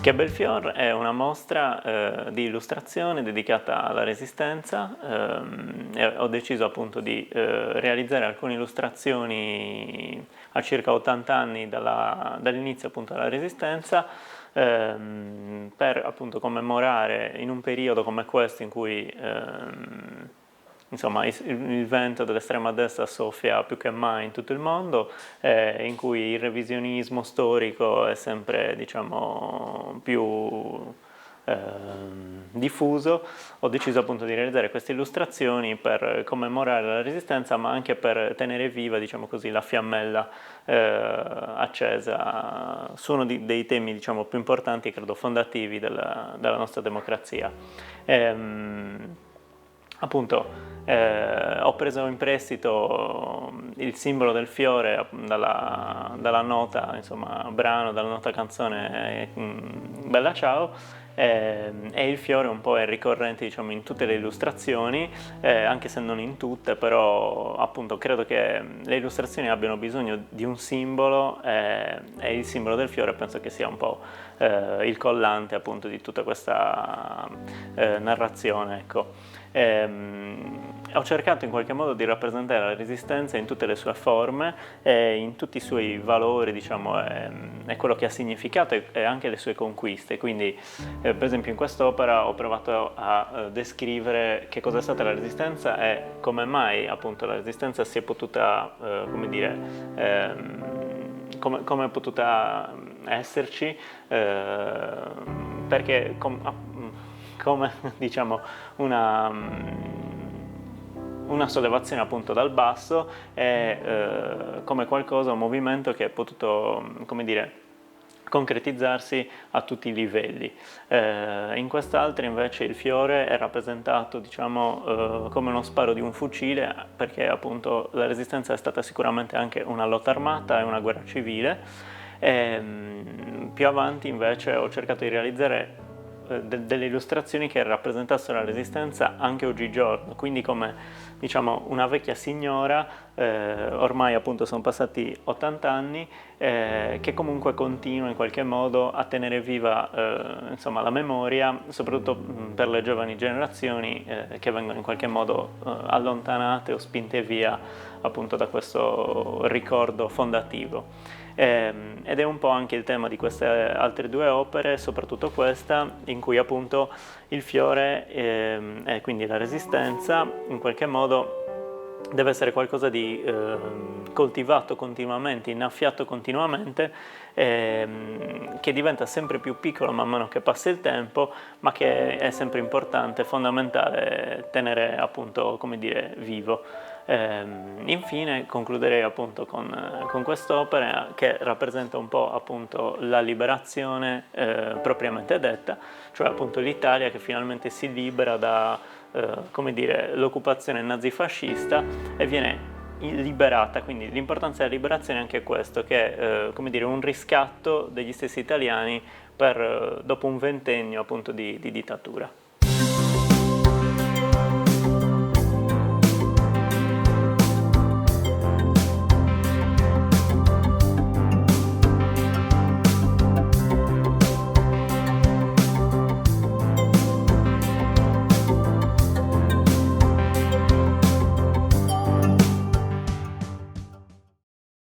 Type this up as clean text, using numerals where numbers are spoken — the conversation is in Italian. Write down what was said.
Che Belfior è una mostra di illustrazione dedicata alla Resistenza. E ho deciso appunto di realizzare alcune illustrazioni a circa 80 anni dall'inizio appunto della Resistenza, per appunto commemorare in un periodo come questo in cui insomma, il vento dell'estrema destra soffia più che mai in tutto il mondo, in cui il revisionismo storico è sempre, diciamo, più diffuso. Ho deciso appunto di realizzare queste illustrazioni per commemorare la Resistenza, ma anche per tenere viva, diciamo così, la fiammella accesa su uno dei temi, diciamo, più importanti e credo fondativi della nostra democrazia. Appunto ho preso in prestito il simbolo del fiore dalla nota, insomma, brano, dalla nota canzone Bella Ciao, e il fiore un po' è ricorrente, diciamo, in tutte le illustrazioni, anche se non in tutte, però appunto credo che le illustrazioni abbiano bisogno di un simbolo, e il simbolo del fiore penso che sia un po' il collante appunto di tutta questa narrazione, ecco. Ho cercato in qualche modo di rappresentare la Resistenza in tutte le sue forme, in tutti i suoi valori, diciamo, e quello che ha significato e anche le sue conquiste. Quindi per esempio in quest'opera ho provato a descrivere che cosa è stata la Resistenza e come mai appunto la Resistenza si è potuta, come dire, come è potuta esserci, perché come diciamo una sollevazione appunto dal basso e come qualcosa, un movimento che è potuto, come dire, concretizzarsi a tutti i livelli. In quest'altra invece il fiore è rappresentato, diciamo, come uno sparo di un fucile, perché appunto la Resistenza è stata sicuramente anche una lotta armata e una guerra civile. Più avanti invece ho cercato di realizzare delle illustrazioni che rappresentassero la Resistenza anche oggigiorno, quindi come, diciamo, una vecchia signora, ormai appunto sono passati 80 anni, che comunque continua in qualche modo a tenere viva insomma, la memoria, soprattutto per le giovani generazioni che vengono in qualche modo allontanate o spinte via appunto da questo ricordo fondativo. Ed è un po' anche il tema di queste altre due opere, soprattutto questa, in cui appunto il fiore e quindi la Resistenza in qualche modo deve essere qualcosa di coltivato continuamente, innaffiato continuamente, che diventa sempre più piccolo man mano che passa il tempo, ma che è sempre importante, fondamentale tenere appunto, come dire, vivo. Infine concluderei appunto con quest'opera che rappresenta un po' appunto la liberazione propriamente detta, cioè appunto l'Italia che finalmente si libera da come dire, l'occupazione nazifascista e viene liberata. Quindi l'importanza della liberazione è anche questo, che è come dire, un riscatto degli stessi italiani dopo un ventennio appunto di dittatura.